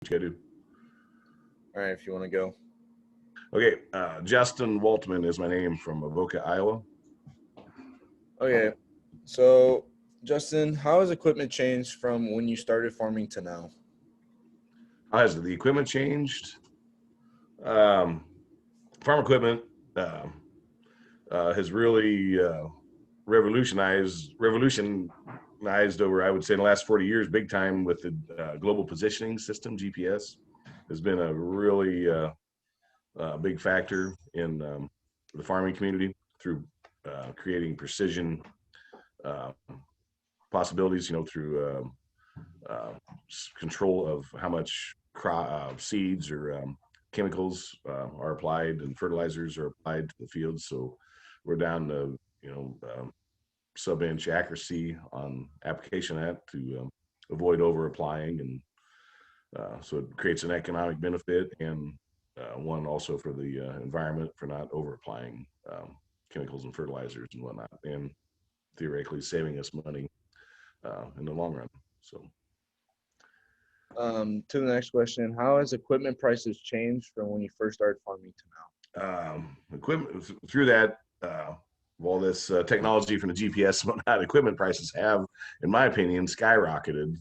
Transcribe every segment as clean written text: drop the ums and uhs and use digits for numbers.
What you gotta do? All right, if you want to go. Okay, Justin Waltman is my name from Avoca, Iowa. Okay, so Justin, how has equipment changed from when you started farming to now? How has the equipment changed? Um, Farm equipment uh, has really revolutionized over, I would say, in the last 40 years, big time with the global positioning system (GPS). Has been a really big factor in the farming community through creating precision uh, possibilities, through uh, control of how much seeds or chemicals are applied and fertilizers are applied to the fields. So we're down to sub-inch accuracy on application of that to avoid over applying, and so it creates an economic benefit and one also for the environment for not over applying chemicals and fertilizers and whatnot, and theoretically saving us money in the long run. So To the next question, how has equipment prices changed from when you first started farming to now? equipment through that all this technology from the GPS and whatnot, equipment prices have, in my opinion, skyrocketed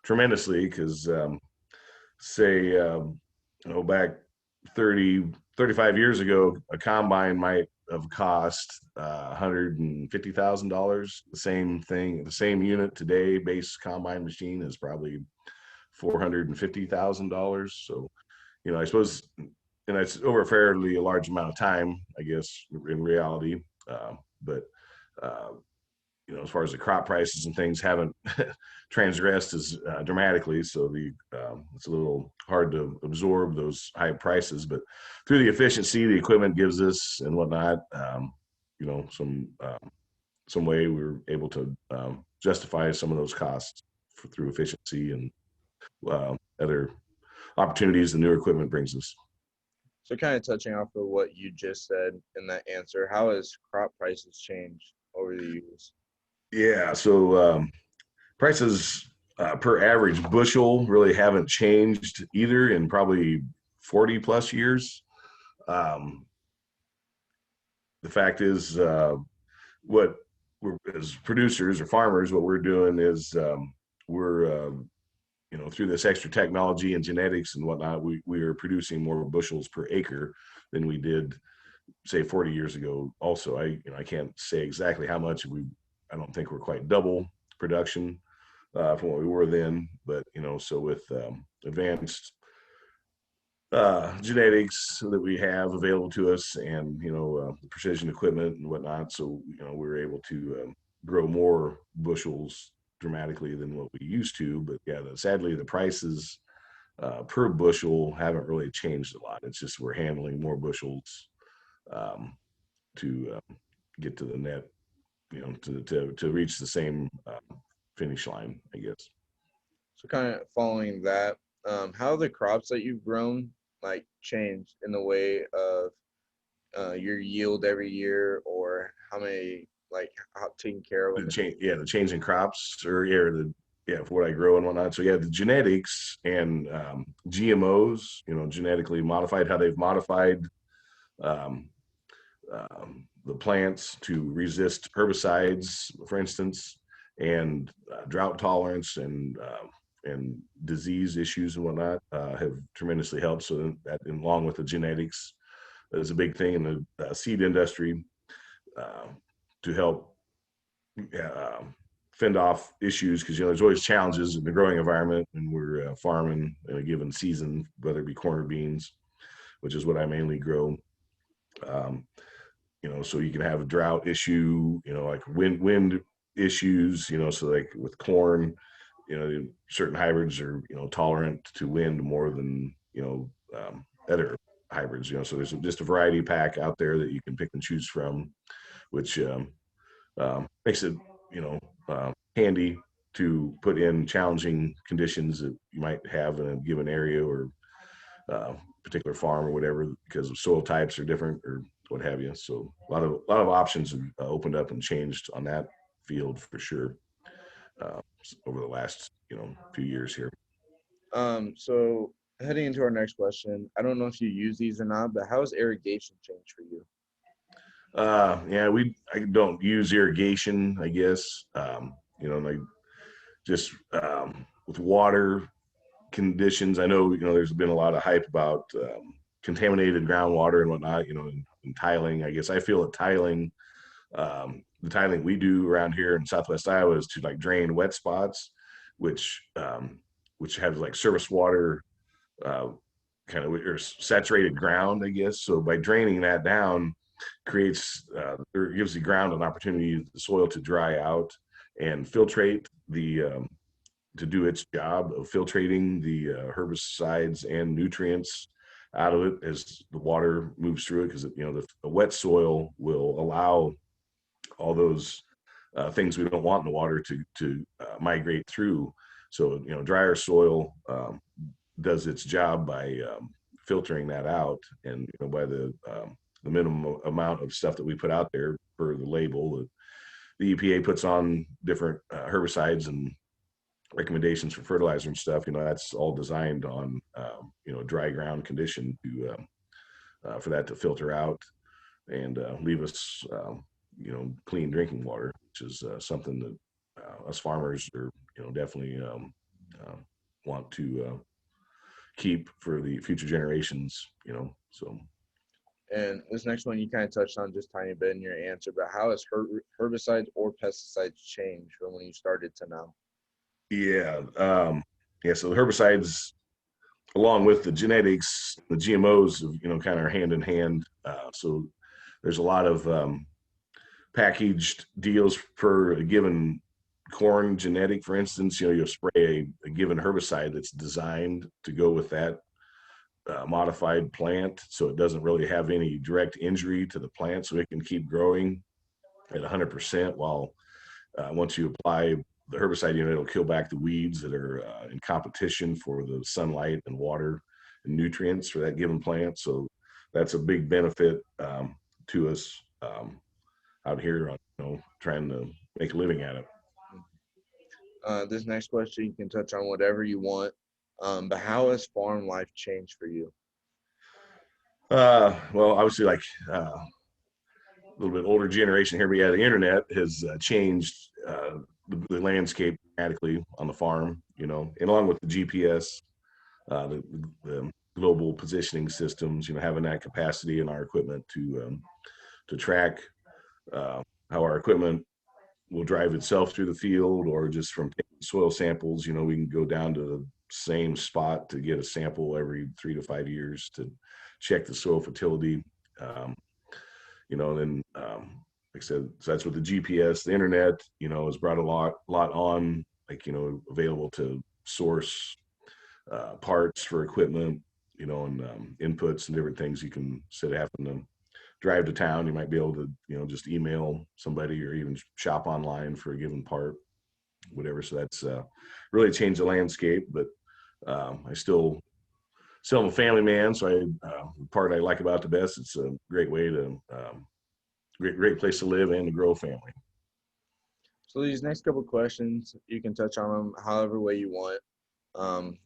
tremendously because say back 30, 35 years ago, a combine might have cost $150,000. The same thing, the same unit today, base combine machine is probably $450,000. So, I suppose, and that's over a fairly large amount of time, I guess, in reality. But uh, as far as the crop prices and things haven't transgressed as dramatically, so it's a little hard to absorb those high prices. But through the efficiency the equipment gives us and whatnot, some way we were able to justify some of those costs through efficiency and other opportunities the new equipment brings us. So, kind of touching off of what you just said in that answer, how has crop prices changed over the years? Yeah, so prices per average bushel really haven't changed either in probably 40 plus years. Um, the fact is, what we're as producers or farmers, what we're doing is we're through this extra technology and genetics and whatnot, we are producing more bushels per acre than we did say 40 years ago. Also, I can't say exactly how much I don't think we're quite double production from what we were then, but so with advanced genetics that we have available to us, and precision equipment and whatnot, so we're able to grow more bushels dramatically than what we used to. But yeah, sadly the prices per bushel haven't really changed a lot. It's just we're handling more bushels um, to get to the net, to reach the same finish line, I guess. So, kind of following that, how have the crops that you've grown like changed in the way of your yield every year, or how many like how taking care of them? The change in crops, or for what I grow and whatnot. So yeah, the genetics and GMOs, genetically modified, how they've modified um, the plants to resist herbicides, for instance, and drought tolerance and disease issues and whatnot have tremendously helped. So that, along with the genetics, is a big thing in the seed industry uh, to help uh, fend off issues, because there's always challenges in the growing environment when we're farming in a given season, whether it be corn or beans, which is what I mainly grow. Um, so you can have a drought issue, like wind issues, so like with corn, certain hybrids are tolerant to wind more than other hybrids, so there's just a variety pack out there that you can pick and choose from, which makes it handy to put in challenging conditions that you might have in a given area or particular farm or whatever, because soil types are different or what have you. So a lot of options have opened up and changed on that field for sure uh, over the last few years here. So Heading into our next question, I don't know if you use these or not, but how has irrigation changed for you? Yeah, I don't use irrigation, I guess. Like just with water conditions. I know, there's been a lot of hype about contaminated groundwater and whatnot, and tiling. I guess I feel that the tiling we do around here in Southwest Iowa is to like drain wet spots, which have like surface water, uh, kind of or saturated ground, I guess. So by draining that down, creates or gives the ground an opportunity, the soil to dry out and filtrate to do its job of filtrating the herbicides and nutrients out of it as the water moves through it, because the wet soil will allow all those things we don't want in the water to migrate through. So drier soil does its job by filtering that out, and by the minimum amount of stuff that we put out there per the label. The EPA puts on different herbicides and recommendations for fertilizer and stuff. That's all designed on dry ground condition to for that to filter out and leave us clean drinking water, which is something that us farmers are definitely uh, want to keep for the future generations. So And this next one you kind of touched on just tiny bit in your answer, but how has herbicides or pesticides changed from when you started to now? yeah, yeah. So the herbicides, along with the genetics, the GMOs, kind of are hand in hand. So there's a lot of packaged deals for a given corn genetic. For instance, you'll spray a given herbicide that's designed to go with that modified plant, so it doesn't really have any direct injury to the plant, so it can keep growing at 100%. While once you apply the herbicide, it'll kill back the weeds that are in competition for the sunlight and water and nutrients for that given plant. So that's a big benefit to us out here on trying to make a living at it. This next question, you can touch on whatever you want, but how has farm life changed for you? Well, obviously, like a little bit older generation here, but yeah, the internet has changed the landscape dramatically on the farm, and along with the GPS, the global positioning systems, having that capacity in our equipment to track how our equipment will drive itself through the field, or just from taking soil samples, we can go down to the same spot to get a sample every 3 to 5 years to check the soil fertility. Um, then like I said, so that's with the GPS. The internet, has brought a lot on, like, available to source parts for equipment, and inputs and different things. You can, instead of having to drive to town, you might be able to, just email somebody or even shop online for a given part, whatever. So that's really changed the landscape. But I still am a family man, so the part I like about the best, it's a great way to great place to live and to grow a family. So these next couple questions, you can touch on them however way you want.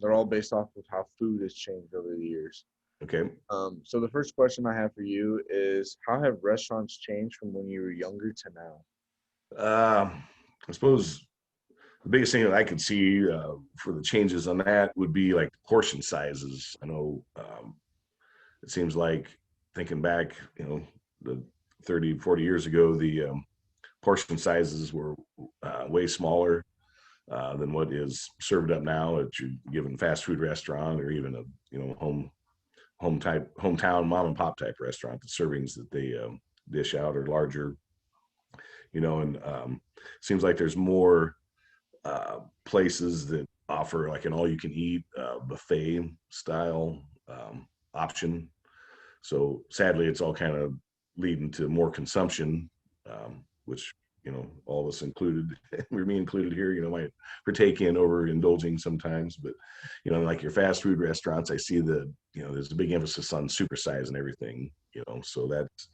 They're all based off of how food has changed over the years. Okay. So the first question I have for you is, how have restaurants changed from when you were younger to now? I suppose the biggest thing that I could see for the changes on that would be like portion sizes. I know it seems like, thinking back, the 30, 40 years ago, the portion sizes were way smaller than what is served up now at your given fast food restaurant, or even a hometown mom and pop type restaurant. The servings that they dish out are larger, and seems like there's more places that offer like an all you can eat buffet style option. So sadly, it's all kind of leading to more consumption, which all of us included, we're me included here, might partake in overindulging sometimes. But like your fast food restaurants, I see there's a big emphasis on supersize and everything. So that's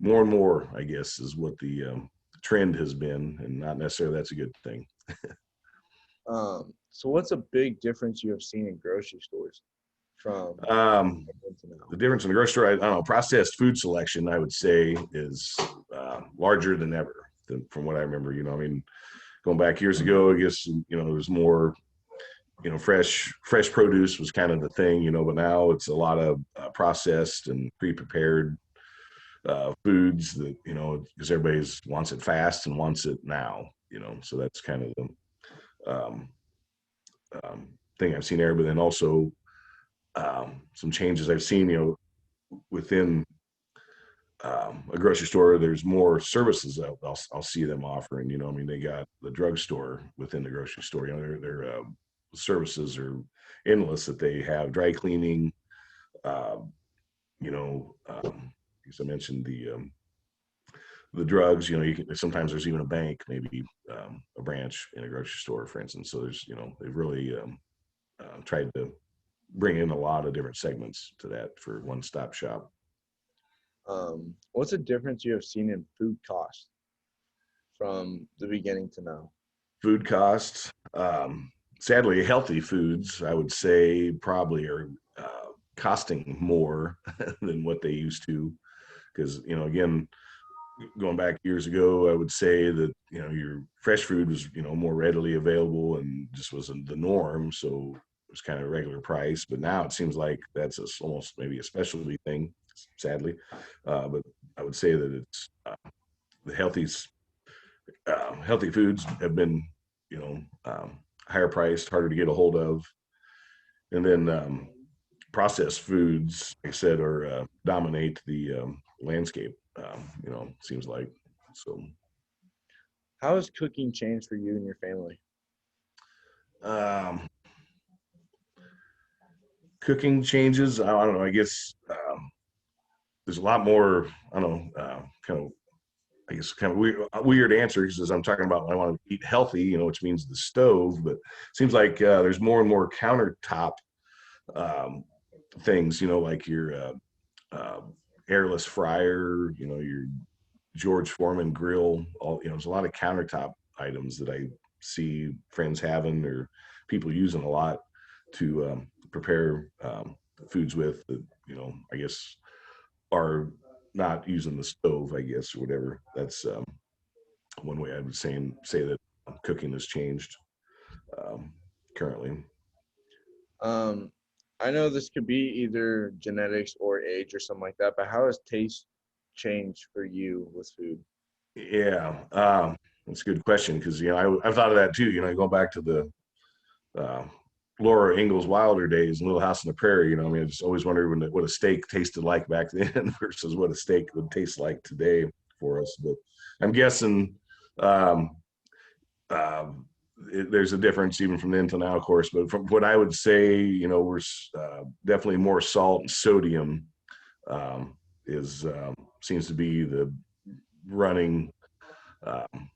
more and more, I guess, is what the trend has been, and not necessarily that's a good thing. So what's a big difference you have seen in grocery stores? from Um, then to now? the difference in the grocery store, I don't know, processed food selection, I would say, is larger than ever from what I remember. I mean, going back years ago, I guess, there's more, fresh produce was kind of the thing, but now it's a lot of processed and pre-prepared foods that, because everybody's wants it fast and wants it now, so that's kind of the thing I've seen there. But then also some changes I've seen, within a grocery store, there's more services that I'll see them offering. I mean, they got the drugstore within the grocery store. Their services are endless. That they have dry cleaning. Uh, as I mentioned, the drugs. Sometimes there's even a bank, maybe a branch in a grocery store, for instance. So there's, they've really tried to bring in a lot of different segments to that for one-stop shop. What's the difference you have seen in food costs from the beginning to now? Food costs, sadly, healthy foods, I would say, probably are costing more than what they used to. Because, again, going back years ago, I would say that, your fresh food was, more readily available and just wasn't the norm. So it was kind of a regular price. But now it seems like that's almost maybe a specialty thing, sadly. But I would say that it's the healthy foods have been, higher priced, harder to get a hold of. And then processed foods, like I said, are dominate the landscape. Seems like so. How has cooking changed for you and your family? Um, Cooking changes. I don't know. I guess there's a lot more. I don't know. Kind of. I guess kind of weird answer because I'm talking about when I want to eat healthy, which means the stove. But it seems like there's more and more countertop um, things. Like your uh, airless fryer. Your George Foreman grill. There's a lot of countertop items that I see friends having or people using a lot to prepare foods with that, I guess are not using the stove, I guess, or whatever. That's one way I would say that cooking has changed um, currently. Um, I know this could be either genetics or age or something like that, but how has taste changed for you with food? Yeah, that's a good question because I've thought of that too. Going back to the uh, Laura Ingalls Wilder days and Little House on the Prairie. I mean, I just always wondered what a steak tasted like back then versus what a steak would taste like today for us. But I'm guessing um, there's a difference even from then to now, of course. But from what I would say, we're definitely more salt and sodium um, is seems to be the running um,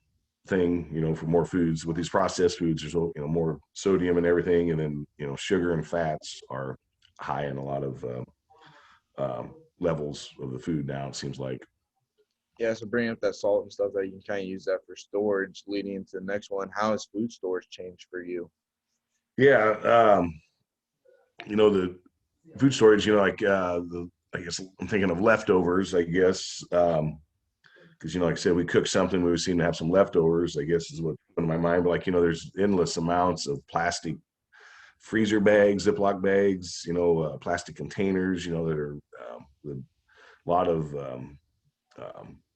thing, for more foods. With these processed foods, there's more sodium and everything, and then sugar and fats are high in a lot of levels of the food now. It seems like. Yeah, so bringing up that salt and stuff that you can kind of use that for storage, leading into the next one. How has food storage changed for you? Yeah, the food storage. Like the I guess I'm thinking of leftovers. I guess because like I said, we cook something, we seem to have some leftovers. I guess is what in my mind. But like there's endless amounts of plastic freezer bags, Ziploc bags, plastic containers, that are a lot of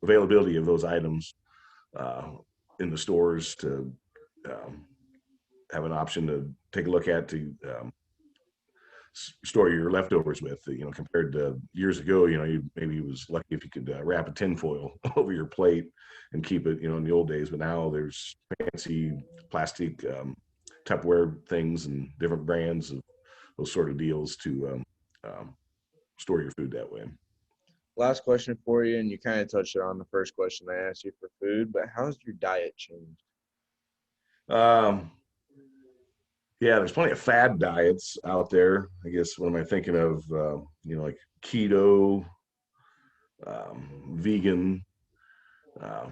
availability of those items uh, in the stores to um, have an option to take a look at to store your leftovers with. Compared to years ago, you maybe was lucky if you could wrap a tinfoil over your plate and keep it, in the old days. But now there's fancy plastic Tupperware things and different brands of those sort of deals to store your food that way. Last question for you, and you kind of touched on the first question I asked you for food, but how's your diet changed? Um, yeah, there's plenty of fad diets out there. I guess what am I thinking of? Like keto, vegan.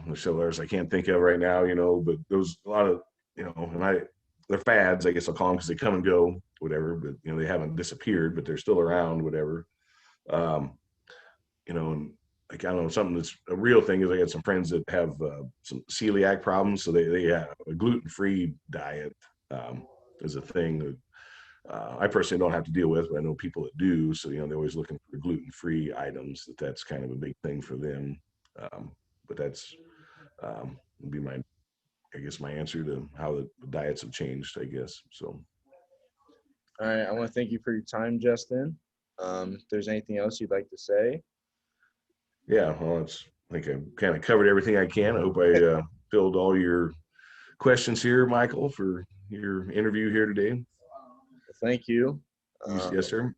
There's several others I can't think of right now. But those a lot of and they're fads, I guess I'll call them, because they come and go, whatever. But they haven't disappeared, but they're still around, whatever. Um, and like, I don't know, something that's a real thing is I got some friends that have some celiac problems, so they have a gluten-free diet is a thing that I personally don't have to deal with, but I know people that do. So they're always looking for gluten-free items. That's kind of a big thing for them. But that's would be I guess my answer to how the diets have changed, I guess. So All right, I want to thank you for your time, Justin. If there's anything else you'd like to say. yeah, well, I think I kind of covered everything I can. I hope I filled all your questions here, Michael, for your interview here today. Thank you. Yes, sir.